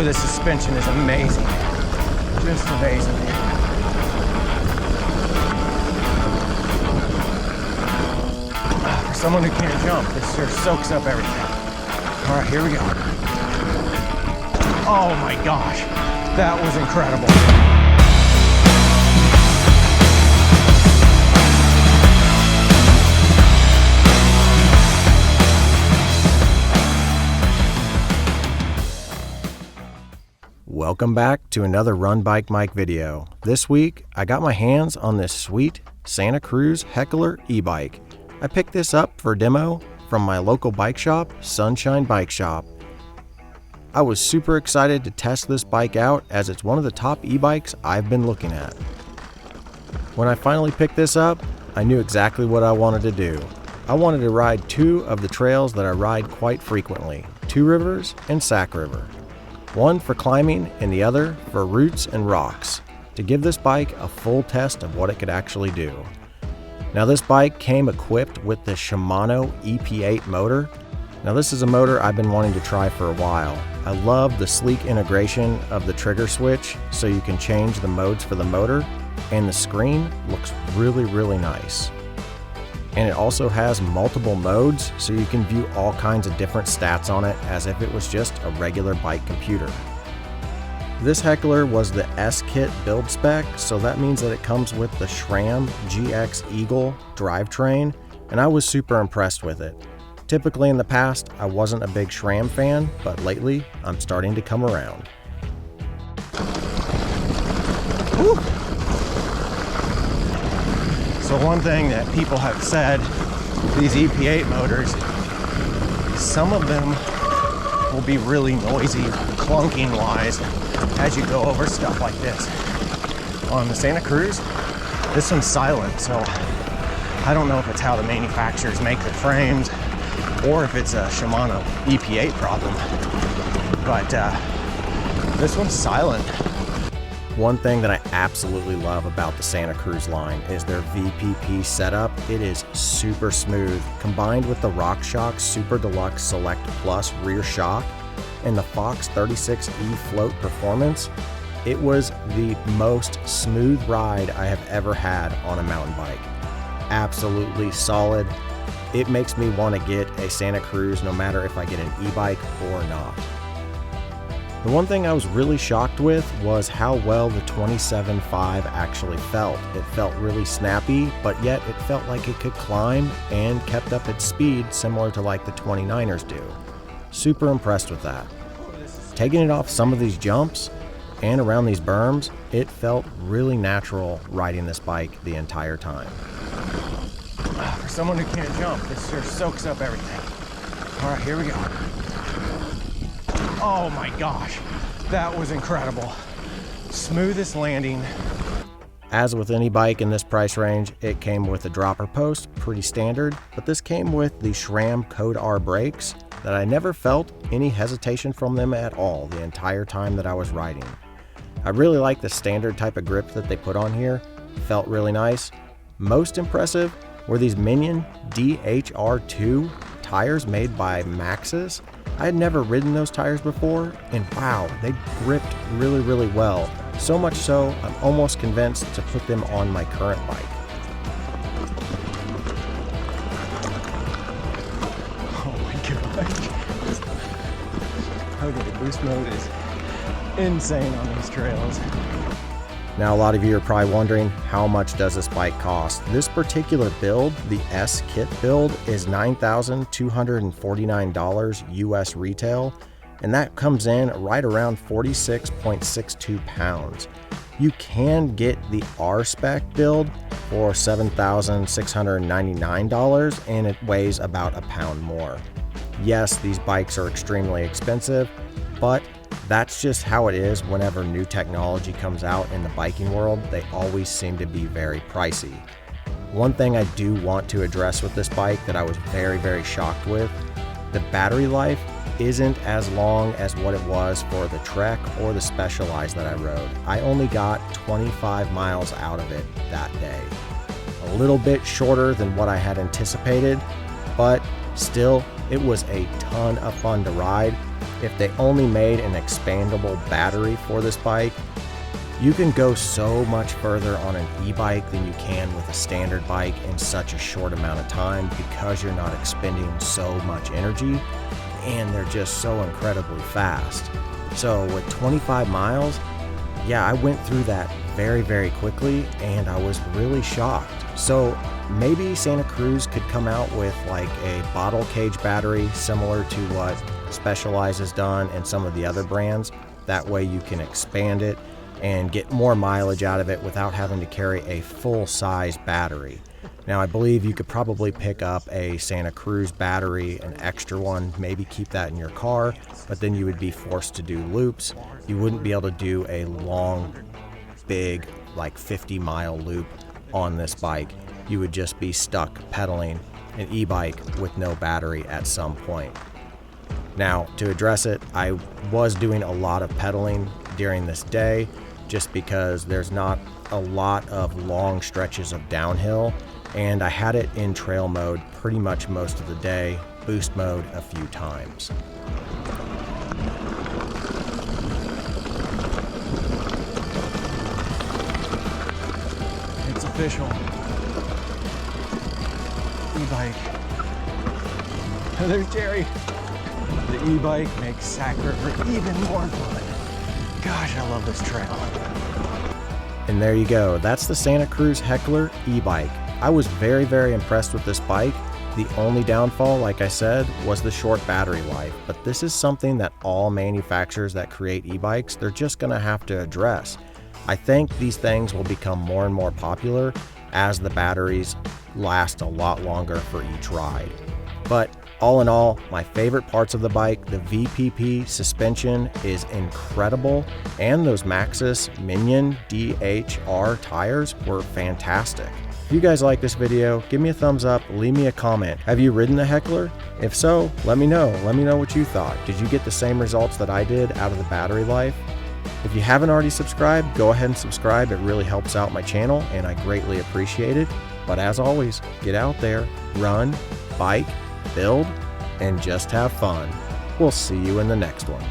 Oh, the suspension is amazing. Just amazing. For someone who can't jump, this sure soaks up everything. All right, here we go. Oh my gosh, that was incredible. Welcome back to another Run Bike Mike video. This week, I got my hands on this sweet Santa Cruz Heckler e-bike. I picked this up for a demo from my local bike shop, Sunshine Bike Shop. I was super excited to test this bike out as it's one of the top e-bikes I've been looking at. When I finally picked this up, I knew exactly what I wanted to do. I wanted to ride two of the trails that I ride quite frequently, Two Rivers and Sac River. One for climbing and the other for roots and rocks, to give this bike a full test of what it could actually do. Now this bike came equipped with the Shimano Ep8 motor. Now this is a motor I've been wanting to try for a while. I love the sleek integration of the trigger switch so you can change the modes for the motor, and the screen looks really nice. And it also has multiple modes, so you can view all kinds of different stats on it as if it was just a regular bike computer. This Heckler was the S-Kit build spec, so that means that it comes with the SRAM GX Eagle drivetrain, and I was super impressed with it. Typically in the past, I wasn't a big SRAM fan, but lately, I'm starting to come around. Whew. So one thing that people have said, these Ep8 motors, some of them will be really noisy, clunking wise, as you go over stuff like this. On the Santa Cruz, this one's silent, so I don't know if it's how the manufacturers make their frames or if it's a Shimano Ep8 problem, but this one's silent. One thing that I absolutely love about the Santa Cruz line is their VPP setup. It is super smooth, combined with the RockShox Super Deluxe Select Plus rear shock and the Fox 36E float performance. It was the most smooth ride I have ever had on a mountain bike. Absolutely solid. It makes me want to get a Santa Cruz no matter if I get an e-bike or not. The one thing I was really shocked with was how well the 27.5 actually felt. It felt really snappy, but yet it felt like it could climb and kept up its speed similar to like the 29ers do. Super impressed with that. Taking it off some of these jumps and around these berms, it felt really natural riding this bike the entire time. For someone who can't jump, this sure soaks up everything. All right, here we go. Oh my gosh, that was incredible. Smoothest landing. As with any bike in this price range, it came with a dropper post, pretty standard, but this came with the SRAM Code R brakes that I never felt any hesitation from them at all the entire time that I was riding. I really like the standard type of grip that they put on here. Felt really nice. Most impressive were these Minion DHR2 tires made by Maxxis. I had never ridden those tires before, and wow, they gripped really well. So much so, I'm almost convinced to put them on my current bike. Oh my gosh. Okay, the boost mode is insane on these trails. Now a lot of you are probably wondering, how much does this bike cost? This particular build, the S-Kit build, is $9,249 US retail, and that comes in right around 46.62 pounds. You can get the R-Spec build for $7,699, and it weighs about a pound more. Yes, these bikes are extremely expensive, but that's just how it is whenever new technology comes out in the biking world. They always seem to be very pricey. One thing I do want to address with this bike that I was very shocked with, the battery life isn't as long as what it was for the Trek or the Specialized that I rode. I only got 25 miles out of it that day. A little bit shorter than what I had anticipated, but still It was a ton of fun to ride. If they only made an expandable battery for this bike, you can go so much further on an e-bike than you can with a standard bike in such a short amount of time because you're not expending so much energy and they're just so incredibly fast. So with 25 miles, yeah, I went through that very, very quickly and I was really shocked. So maybe Santa Cruz could come out with like a bottle cage battery similar to what Specialized has done and some of the other brands. That way you can expand it and get more mileage out of it without having to carry a full-size battery. Now, I believe you could probably pick up a Santa Cruz battery, an extra one, maybe keep that in your car, but then you would be forced to do loops. You wouldn't be able to do a long, big, like 50-mile loop on this bike. You would just be stuck pedaling an e-bike with no battery at some point. Now, to address it, I was doing a lot of pedaling during this day just because there's not a lot of long stretches of downhill, and I had it in trail mode pretty much most of the day, boost mode a few times. It's official. E-bike. There's Jerry. The e-bike makes Sac River even more fun. Gosh, I love this trail. And there you go. That's the Santa Cruz Heckler e-bike. I was very, very impressed with this bike. The only downfall, like I said, was the short battery life. But this is something that all manufacturers that create e-bikes, they're just going to have to address. I think these things will become more and more popular as the batteries last a lot longer for each ride. But all in all, my favorite parts of the bike, the VPP suspension is incredible, and those Maxxis Minion DHR tires were fantastic. If you guys like this video, give me a thumbs up, leave me a comment. Have you ridden the Heckler? If so, let me know. Let me know what you thought. Did you get the same results that I did out of the battery life? If you haven't already subscribed, go ahead and subscribe. It really helps out my channel, and I greatly appreciate it. But as always, get out there, run, bike, build, and just have fun. We'll see you in the next one.